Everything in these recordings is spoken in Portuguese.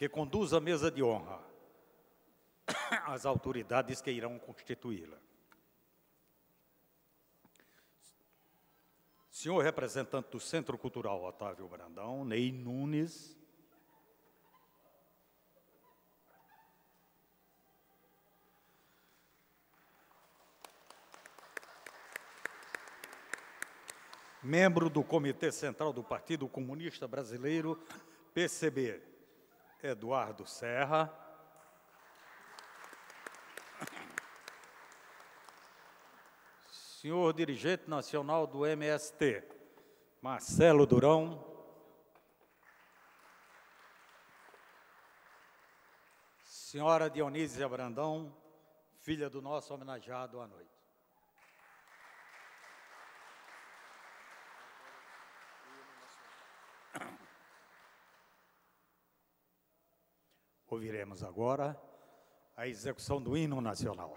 que conduz a mesa de honra as autoridades que irão constituí-la. Senhor representante do Centro Cultural Otávio Brandão, Ney Nunes. Membro do Comitê Central do Partido Comunista Brasileiro, PCB, Eduardo Serra. Senhor dirigente nacional do MST, Marcelo Durão. Senhora Dionísia Brandão, filha do nosso homenageado à noite. Ouviremos agora a execução do hino nacional.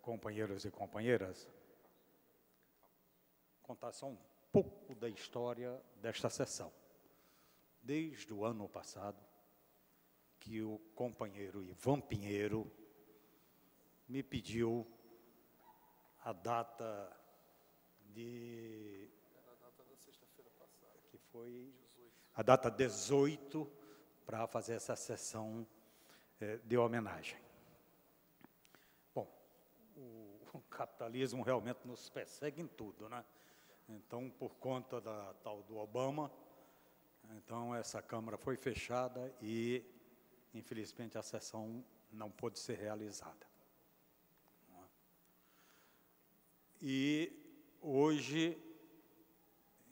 Companheiros e companheiras, contar só um pouco da história desta sessão. Desde o ano passado, que o companheiro Ivan Pinheiro me pediu a data de... A data da sexta-feira passada. Que foi 18. A data 18, para fazer essa sessão de homenagem. Bom, o capitalismo realmente nos persegue em tudo, né? Então, por conta da tal do Obama, então essa Câmara foi fechada e, infelizmente, a sessão não pôde ser realizada. E hoje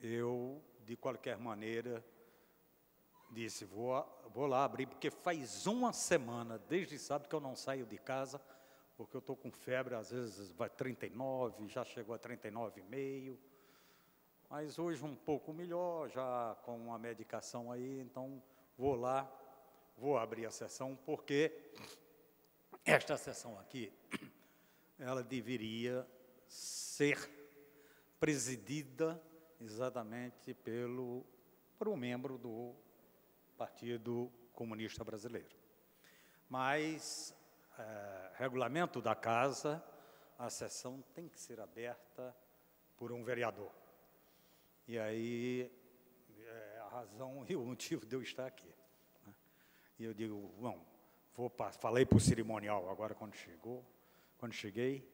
eu, de qualquer maneira, disse, vou lá abrir, porque faz uma semana, desde sábado, que eu não saio de casa, porque eu estou com febre, às vezes vai 39, já chegou a 39,5, mas hoje um pouco melhor, já com uma medicação aí, então vou lá, vou abrir a sessão, porque esta sessão aqui, ela deveria ser presidida exatamente por um membro do Partido Comunista Brasileiro. Mas, regulamento da casa, a sessão tem que ser aberta por um vereador. E aí, a razão e o motivo de eu estar aqui. Né? E eu digo, bom, falei para o cerimonial agora quando cheguei,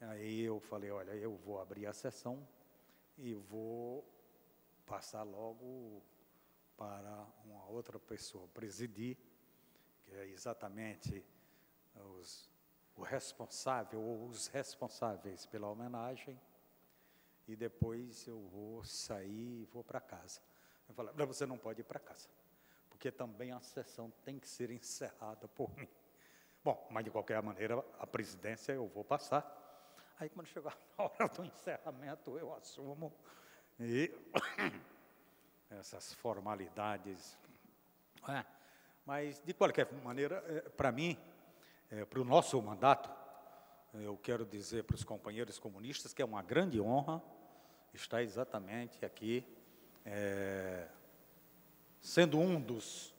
aí eu falei, olha, eu vou abrir a sessão e vou passar logo para uma outra pessoa presidir, que é exatamente o responsável ou os responsáveis pela homenagem, e depois eu vou sair e vou para casa. Eu falei, não, você não pode ir para casa, porque também a sessão tem que ser encerrada por mim. Bom, mas de qualquer maneira, a presidência eu vou passar. Aí, quando chegar a hora do encerramento, eu assumo. E essas formalidades. Mas, de qualquer maneira, para mim, para o nosso mandato, eu quero dizer para os companheiros comunistas que é uma grande honra estar exatamente aqui, sendo um dos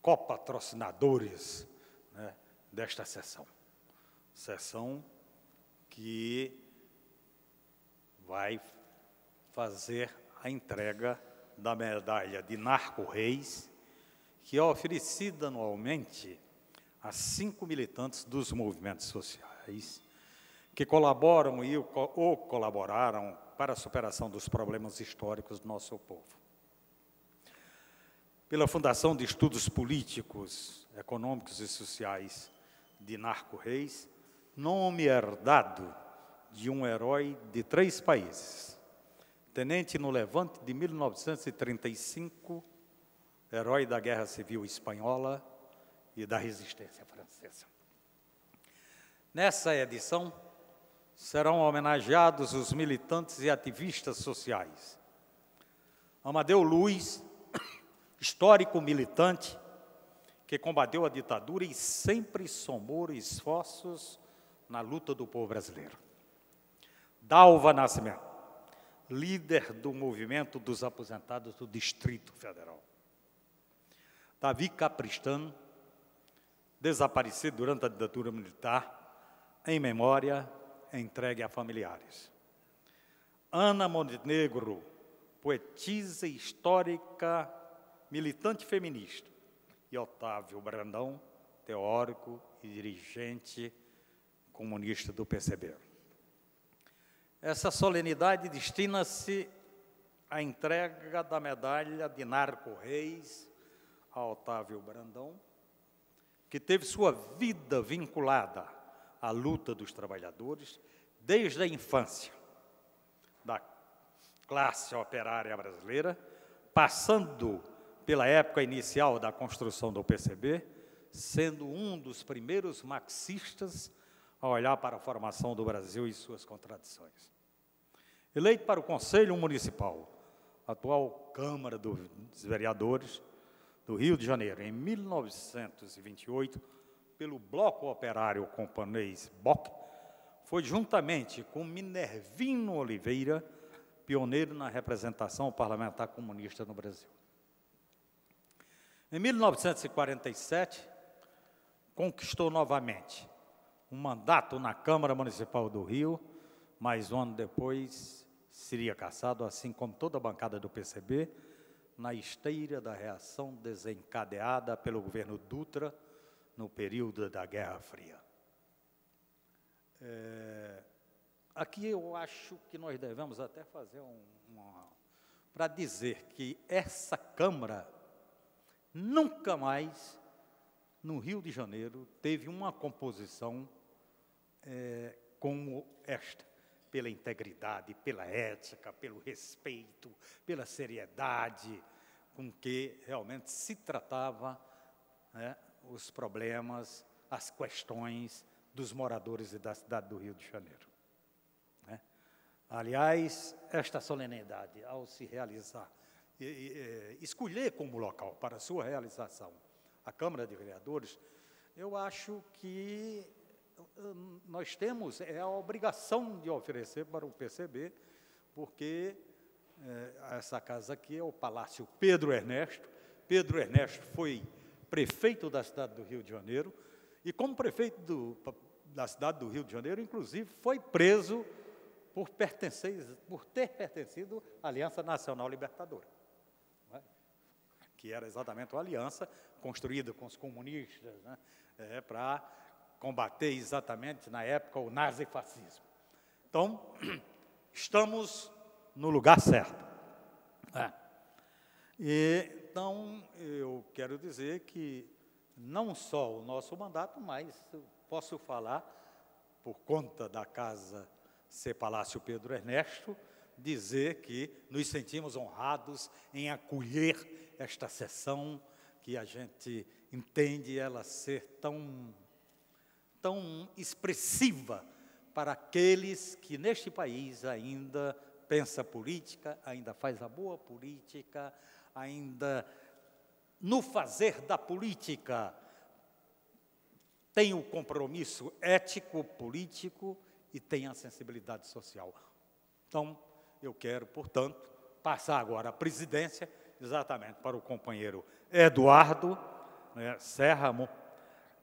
copatrocinadores, né, desta sessão. Sessão que vai fazer a entrega da medalha de Narco-Reis, que é oferecida anualmente a 5 militantes dos movimentos sociais que colaboram ou colaboraram para a superação dos problemas históricos do nosso povo. Pela Fundação de Estudos Políticos, Econômicos e Sociais de Narco-Reis, nome herdado de um herói de 3 países, tenente no Levante de 1935, herói da Guerra Civil Espanhola e da Resistência Francesa. Nessa edição, serão homenageados os militantes e ativistas sociais. Amadeu Luiz, histórico militante, que combateu a ditadura e sempre somou esforços na luta do povo brasileiro. Dalva Nascimento, líder do movimento dos aposentados do Distrito Federal. Davi Capristano, desaparecido durante a ditadura militar, em memória, entregue a familiares. Ana Montenegro, poetisa histórica, militante feminista. E Otávio Brandão, teórico e dirigente comunista do PCB. Essa solenidade destina-se à entrega da medalha de Narco-Reis a Otávio Brandão, que teve sua vida vinculada à luta dos trabalhadores desde a infância da classe operária brasileira, passando pela época inicial da construção do PCB, sendo um dos primeiros marxistas a olhar para a formação do Brasil e suas contradições. Eleito para o Conselho Municipal, atual Câmara dos Vereadores do Rio de Janeiro, em 1928, pelo Bloco Operário Camponês BOC, foi juntamente com Minervino Oliveira, pioneiro na representação parlamentar comunista no Brasil. Em 1947, conquistou novamente um mandato na Câmara Municipal do Rio, mas um ano depois seria cassado, assim como toda a bancada do PCB, na esteira da reação desencadeada pelo governo Dutra no período da Guerra Fria. Aqui eu acho que nós devemos até fazer para dizer que essa Câmara nunca mais, no Rio de Janeiro, teve uma composição como esta, pela integridade, pela ética, pelo respeito, pela seriedade com que realmente se tratava, né, os problemas, as questões dos moradores da cidade do Rio de Janeiro. Né? Aliás, esta solenidade, ao se realizar, escolher como local para a sua realização a Câmara de Vereadores, eu acho que nós temos a obrigação de oferecer para o PCB, porque essa casa aqui é o Palácio Pedro Ernesto. Pedro Ernesto foi prefeito da cidade do Rio de Janeiro, e como prefeito da cidade do Rio de Janeiro, inclusive, foi preso por ter pertencido à Aliança Nacional Libertadora, né? Que era exatamente uma aliança construída com os comunistas, né? Para combater exatamente, na época, o nazifascismo. Então, estamos no lugar certo. Então, eu quero dizer que não só o nosso mandato, mas posso falar, por conta da casa ser Palácio Pedro Ernesto, dizer que nos sentimos honrados em acolher esta sessão, que a gente entende ela ser tão expressiva para aqueles que neste país ainda pensa política, ainda faz a boa política, ainda no fazer da política tem o compromisso ético, político e tem a sensibilidade social. Então, eu quero, portanto, passar agora a presidência exatamente para o companheiro Eduardo, né, Serra,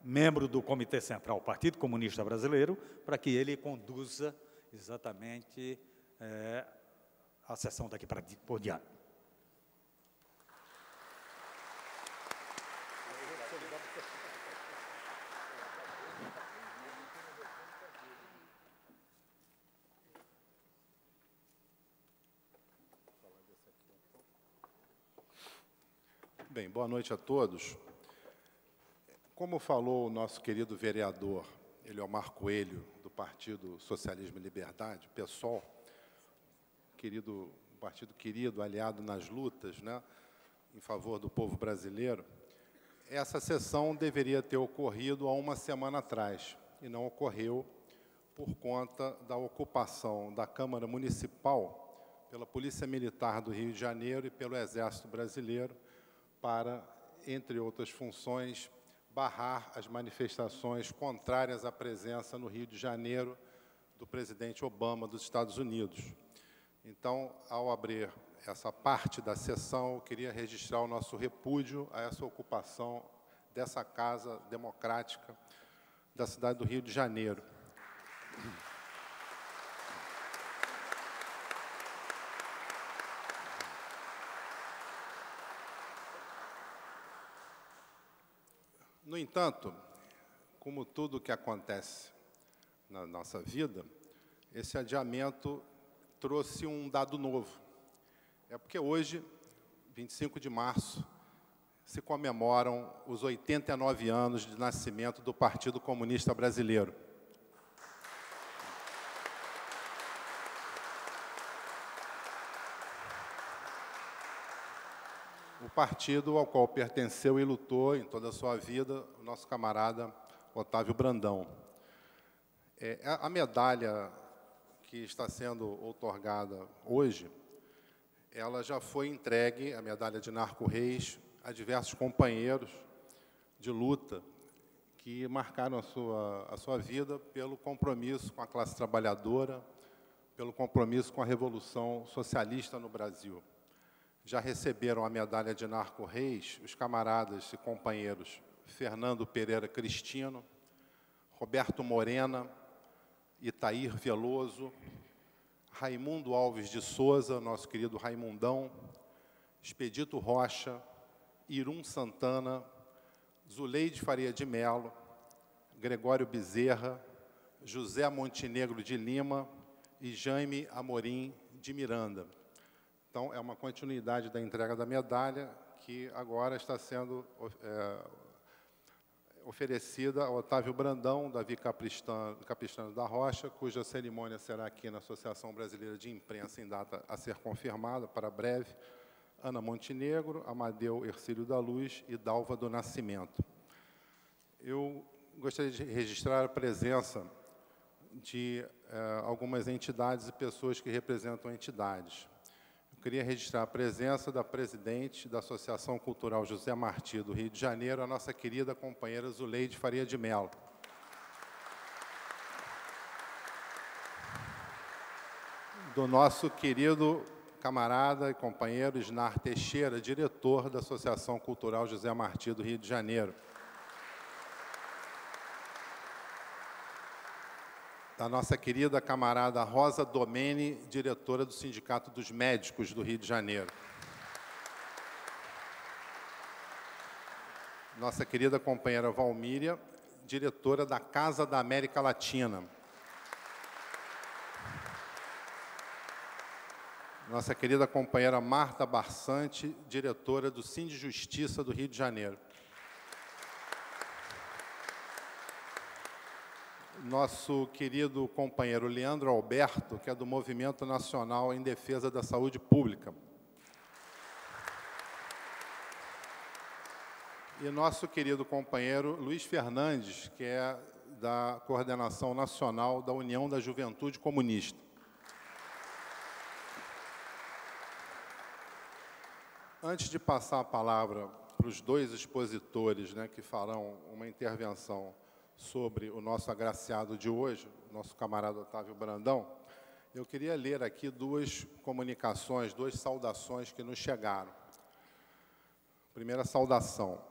membro do Comitê Central do Partido Comunista Brasileiro, para que ele conduza exatamente a sessão daqui por diante. Bem, boa noite a todos. Como falou o nosso querido vereador Eliomar Coelho, do Partido Socialismo e Liberdade, PSOL, partido querido, aliado nas lutas, né, em favor do povo brasileiro, essa sessão deveria ter ocorrido há uma semana atrás, e não ocorreu por conta da ocupação da Câmara Municipal pela Polícia Militar do Rio de Janeiro e pelo Exército Brasileiro, para, entre outras funções, barrar as manifestações contrárias à presença no Rio de Janeiro do presidente Obama dos Estados Unidos. Então, ao abrir essa parte da sessão, eu queria registrar o nosso repúdio a essa ocupação dessa casa democrática da cidade do Rio de Janeiro. No entanto, como tudo que acontece na nossa vida, esse adiamento trouxe um dado novo. É porque hoje, 25 de março, se comemoram os 89 anos de nascimento do Partido Comunista Brasileiro. O partido ao qual pertenceu e lutou em toda a sua vida o nosso camarada Otávio Brandão. A medalha que está sendo outorgada hoje, ela já foi entregue, a medalha de Narco Reis, a diversos companheiros de luta que marcaram a sua vida pelo compromisso com a classe trabalhadora, pelo compromisso com a Revolução Socialista no Brasil. Já receberam a medalha de Narco Reis os camaradas e companheiros Fernando Pereira Cristino, Roberto Morena, Itair Veloso, Raimundo Alves de Souza, nosso querido Raimundão, Expedito Rocha, Irum Santana, Zuleide Faria de Mello, Gregório Bezerra, José Montenegro de Lima e Jaime Amorim de Miranda. Então, é uma continuidade da entrega da medalha, que agora está sendo oferecida a Otávio Brandão, Davi Capistrano da Rocha, cuja cerimônia será aqui na Associação Brasileira de Imprensa, em data a ser confirmada para breve, Ana Montenegro, Amadeu Hercílio da Luz e Dalva do Nascimento. Eu gostaria de registrar a presença de algumas entidades e pessoas que representam entidades. Eu queria registrar a presença da presidente da Associação Cultural José Marti do Rio de Janeiro, a nossa querida companheira Zuleide Faria de Mello. Do nosso querido camarada e companheiro Isnar Teixeira, diretor da Associação Cultural José Marti do Rio de Janeiro. Da nossa querida camarada Rosa Domene, diretora do Sindicato dos Médicos do Rio de Janeiro. Nossa querida companheira Valmíria, diretora da Casa da América Latina. Nossa querida companheira Marta Barsante, diretora do Sindijustiça do Rio de Janeiro. Nosso querido companheiro Leandro Alberto, que é do Movimento Nacional em Defesa da Saúde Pública. E nosso querido companheiro Luiz Fernandes, que é da Coordenação Nacional da União da Juventude Comunista. Antes de passar a palavra para os dois expositores, que farão uma intervenção sobre o nosso agraciado de hoje, nosso camarada Otávio Brandão, eu queria ler aqui duas comunicações, duas saudações que nos chegaram. Primeira saudação.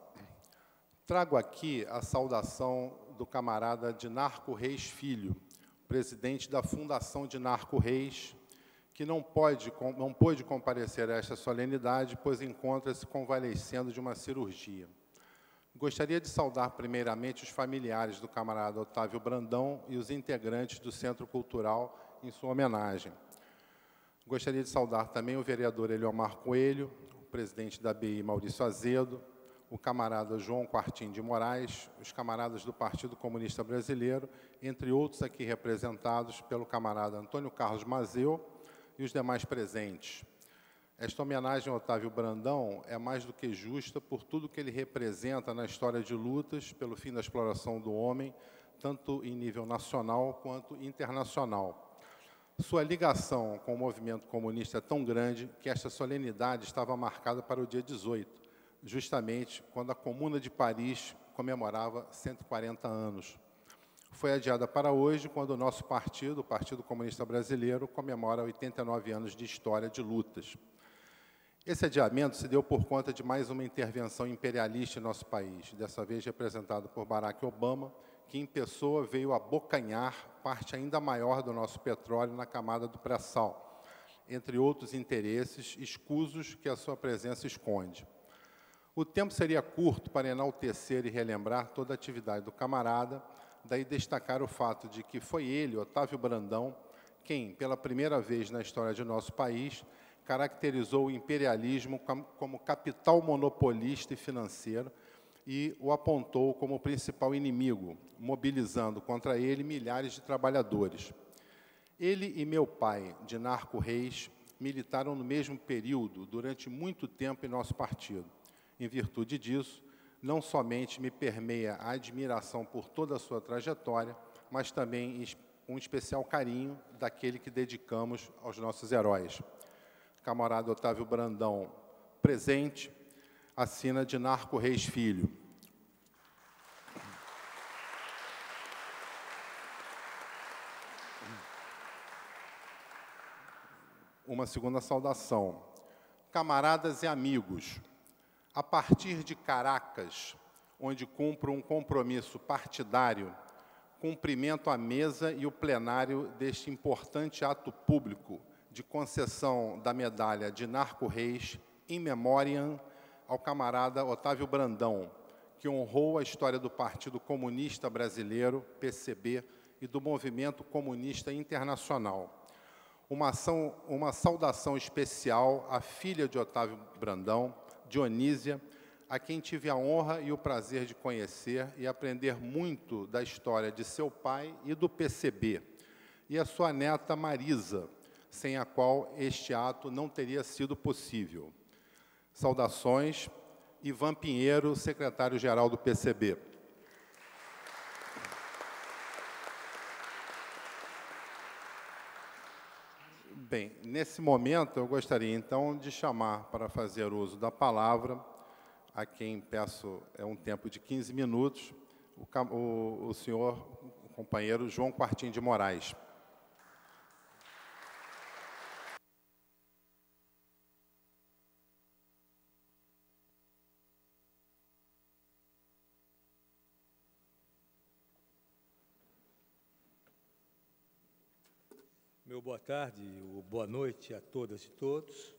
Trago aqui a saudação do camarada Dinarco Reis Filho, presidente da Fundação Dinarco Reis, que não pôde comparecer a esta solenidade, pois encontra-se convalescendo de uma cirurgia. Gostaria de saudar primeiramente os familiares do camarada Otávio Brandão e os integrantes do Centro Cultural em sua homenagem. Gostaria de saudar também o vereador Eliomar Coelho, o presidente da BI Maurício Azedo, o camarada João Quartim de Moraes, os camaradas do Partido Comunista Brasileiro, entre outros aqui representados pelo camarada Antônio Carlos Mazeu e os demais presentes. Esta homenagem ao Otávio Brandão é mais do que justa por tudo que ele representa na história de lutas pelo fim da exploração do homem, tanto em nível nacional quanto internacional. Sua ligação com o movimento comunista é tão grande que esta solenidade estava marcada para o dia 18, justamente quando a Comuna de Paris comemorava 140 anos. Foi adiada para hoje, quando o nosso partido, o Partido Comunista Brasileiro, comemora 89 anos de história de lutas. Esse adiamento se deu por conta de mais uma intervenção imperialista em nosso país, dessa vez representado por Barack Obama, que em pessoa veio abocanhar parte ainda maior do nosso petróleo na camada do pré-sal, entre outros interesses escusos que a sua presença esconde. O tempo seria curto para enaltecer e relembrar toda a atividade do camarada, daí destacar o fato de que foi ele, Otávio Brandão, quem, pela primeira vez na história de nosso país, caracterizou o imperialismo como capital monopolista e financeiro e o apontou como principal inimigo, mobilizando contra ele milhares de trabalhadores. Ele e meu pai, Dinarco Reis, militaram no mesmo período, durante muito tempo em nosso partido. Em virtude disso, não somente me permeia a admiração por toda a sua trajetória, mas também um especial carinho daquele que dedicamos aos nossos heróis. Camarada Otávio Brandão, presente, assina Dinarco Reis Filho. Uma segunda saudação. Camaradas e amigos, a partir de Caracas, onde cumpro um compromisso partidário, cumprimento a mesa e o plenário deste importante ato público de concessão da medalha de Narco Reis, in memoriam, ao camarada Otávio Brandão, que honrou a história do Partido Comunista Brasileiro, PCB, e do Movimento Comunista Internacional. Uma saudação especial à filha de Otávio Brandão, Dionísia, a quem tive a honra e o prazer de conhecer e aprender muito da história de seu pai e do PCB, e a sua neta Marisa, sem a qual este ato não teria sido possível. Saudações, Ivan Pinheiro, secretário-geral do PCB. Bem, nesse momento, eu gostaria, então, de chamar para fazer uso da palavra, a quem peço um tempo de 15 minutos, o senhor, o companheiro João Quartim de Moraes. Meu boa tarde, ou boa noite a todas e todos.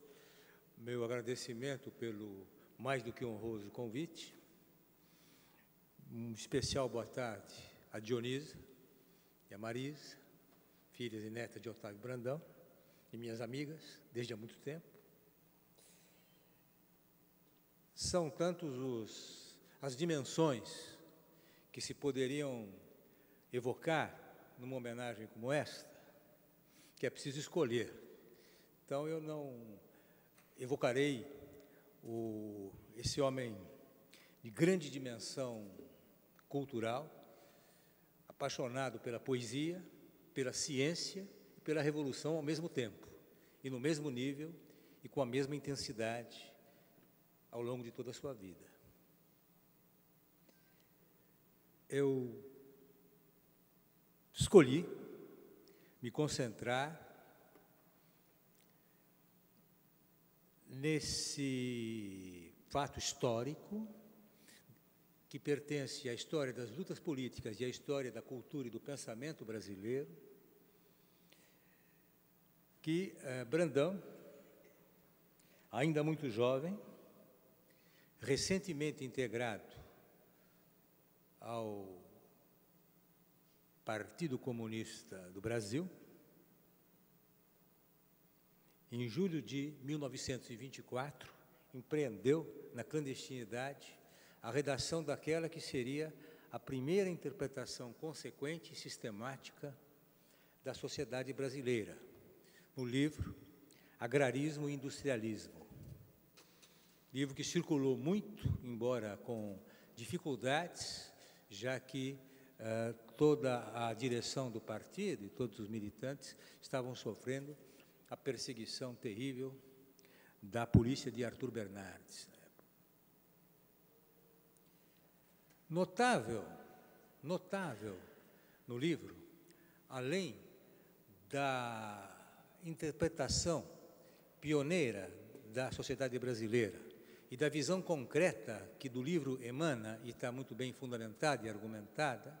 Meu agradecimento pelo mais do que honroso convite. Um especial boa tarde a Dionísia e a Marisa, filhas e netas de Otávio Brandão, e minhas amigas, desde há muito tempo. São tantos as dimensões que se poderiam evocar numa homenagem como esta, que é preciso escolher. Então, eu não evocarei esse homem de grande dimensão cultural, apaixonado pela poesia, pela ciência e pela revolução ao mesmo tempo, e no mesmo nível e com a mesma intensidade ao longo de toda a sua vida. Eu escolhi me concentrar nesse fato histórico que pertence à história das lutas políticas e à história da cultura e do pensamento brasileiro, que Brandão, ainda muito jovem, recentemente integrado ao Partido Comunista do Brasil, em julho de 1924, empreendeu na clandestinidade a redação daquela que seria a primeira interpretação consequente e sistemática da sociedade brasileira, no livro Agrarismo e Industrialismo. Livro que circulou muito, embora com dificuldades, já que toda a direção do partido e todos os militantes estavam sofrendo a perseguição terrível da polícia de Arthur Bernardes. Notável no livro, além da interpretação pioneira da sociedade brasileira e da visão concreta que do livro emana e está muito bem fundamentada e argumentada,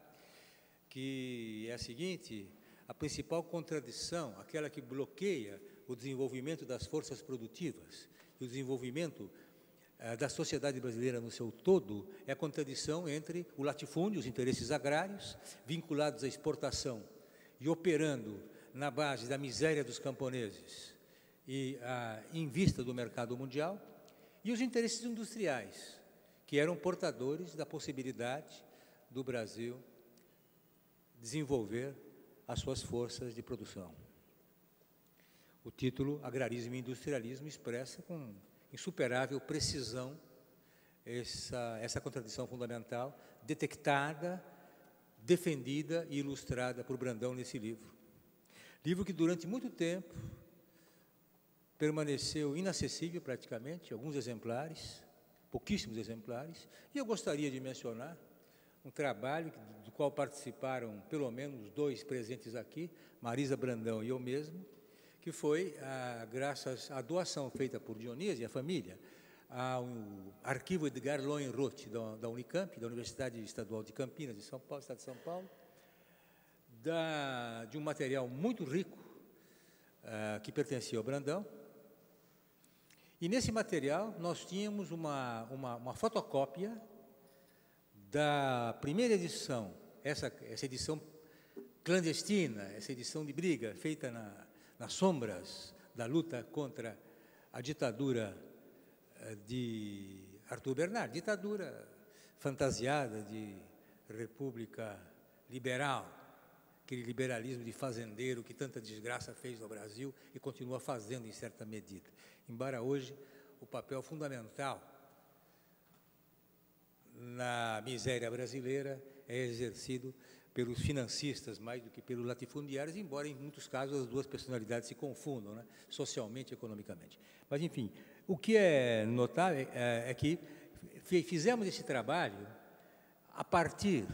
que é a seguinte: a principal contradição, aquela que bloqueia o desenvolvimento das forças produtivas e o desenvolvimento da sociedade brasileira no seu todo, é a contradição entre o latifúndio, os interesses agrários, vinculados à exportação e operando na base da miséria dos camponeses e em vista do mercado mundial, e os interesses industriais, que eram portadores da possibilidade do Brasil desenvolver as suas forças de produção. O título Agrarismo e Industrialismo expressa com insuperável precisão essa contradição fundamental, detectada, defendida e ilustrada por Brandão nesse livro. Livro que durante muito tempo permaneceu inacessível praticamente, alguns exemplares, pouquíssimos exemplares, e eu gostaria de mencionar um trabalho do qual participaram pelo menos 2 presentes aqui, Marisa Brandão e eu mesmo, que foi, graças à doação feita por Dionísia e a família, ao arquivo Edgar Lohenroth, da Unicamp, da Universidade Estadual de Campinas, de São Paulo, Estado de São Paulo, de um material muito rico que pertencia ao Brandão. E nesse material nós tínhamos uma fotocópia da primeira edição, essa edição clandestina, essa edição de briga, feita nas sombras da luta contra a ditadura de Arthur Bernard, ditadura fantasiada de república liberal, aquele liberalismo de fazendeiro que tanta desgraça fez no Brasil e continua fazendo em certa medida. Embora hoje o papel fundamental na miséria brasileira é exercido pelos financistas mais do que pelos latifundiários, embora em muitos casos as duas personalidades se confundam, né, socialmente e economicamente. Mas, enfim, o que é notável é que fizemos esse trabalho a partir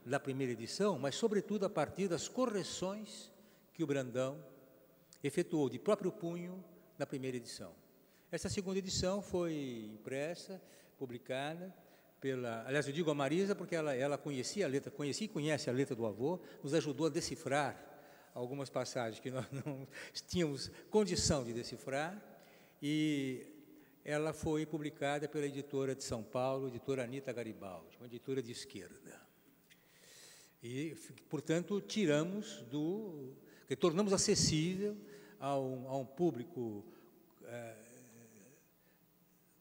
da primeira edição, mas, sobretudo, a partir das correções que o Brandão efetuou de próprio punho na primeira edição. Essa segunda edição foi impressa, publicada aliás, eu digo a Marisa porque ela conhecia a letra, conhecia e conhece a letra do avô, nos ajudou a decifrar algumas passagens que nós não tínhamos condição de decifrar, e ela foi publicada pela editora de São Paulo, editora Anita Garibaldi, uma editora de esquerda. E, portanto, tornamos acessível a um público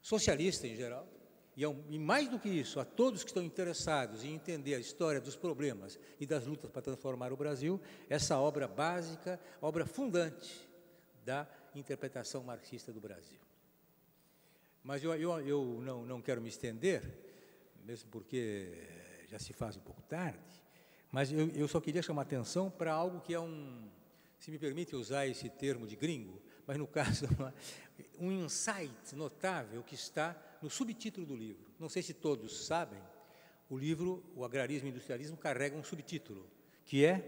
socialista em geral, e mais do que isso, a todos que estão interessados em entender a história dos problemas e das lutas para transformar o Brasil, essa obra básica, obra fundante da interpretação marxista do Brasil. Mas eu não quero me estender, mesmo porque já se faz um pouco tarde, mas eu só queria chamar a atenção para algo que é se me permite usar esse termo de gringo, mas no caso, um insight notável que está no subtítulo do livro. Não sei se todos sabem, o livro, o Agrarismo e Industrialismo, carrega um subtítulo, que é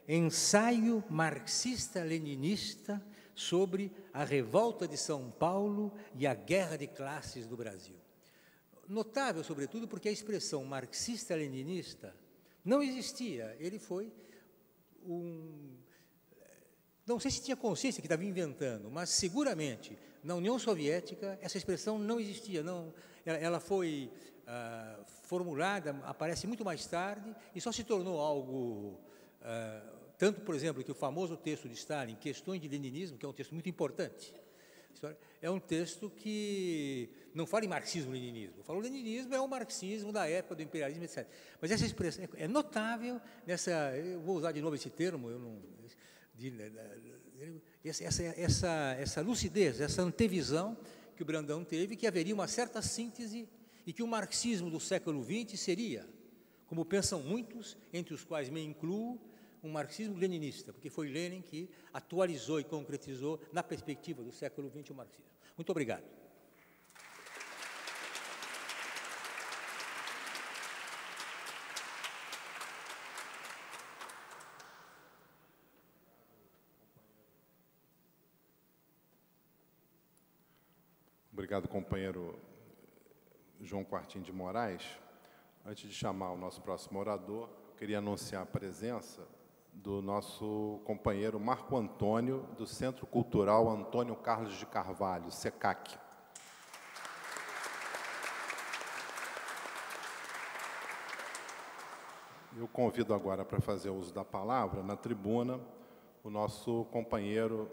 Ensaio Marxista-Leninista sobre a Revolta de São Paulo e a Guerra de Classes do Brasil. Notável, sobretudo, porque a expressão marxista-leninista não existia. Ele foi não sei se tinha consciência que estava inventando, mas seguramente na União Soviética essa expressão não existia. Ela foi formulada, aparece muito mais tarde e só se tornou algo, tanto, por exemplo, que o famoso texto de Stalin, Questões de Leninismo, que é um texto muito importante, é um texto que não fala em marxismo-leninismo. O leninismo é o marxismo da época do imperialismo, etc. Mas essa expressão é notável eu vou usar de novo esse termo, essa lucidez, essa antevisão que o Brandão teve, que haveria uma certa síntese e que o marxismo do século XX seria, como pensam muitos, entre os quais me incluo, um marxismo leninista, porque foi Lenin que atualizou e concretizou, na perspectiva do século XX, o marxismo. Muito obrigado. Obrigado, companheiro João Quartim de Moraes. Antes de chamar o nosso próximo orador, queria anunciar a presença do nosso companheiro Marco Antônio, do Centro Cultural Antônio Carlos de Carvalho, SECAC. Eu convido agora para fazer uso da palavra, na tribuna, o nosso companheiro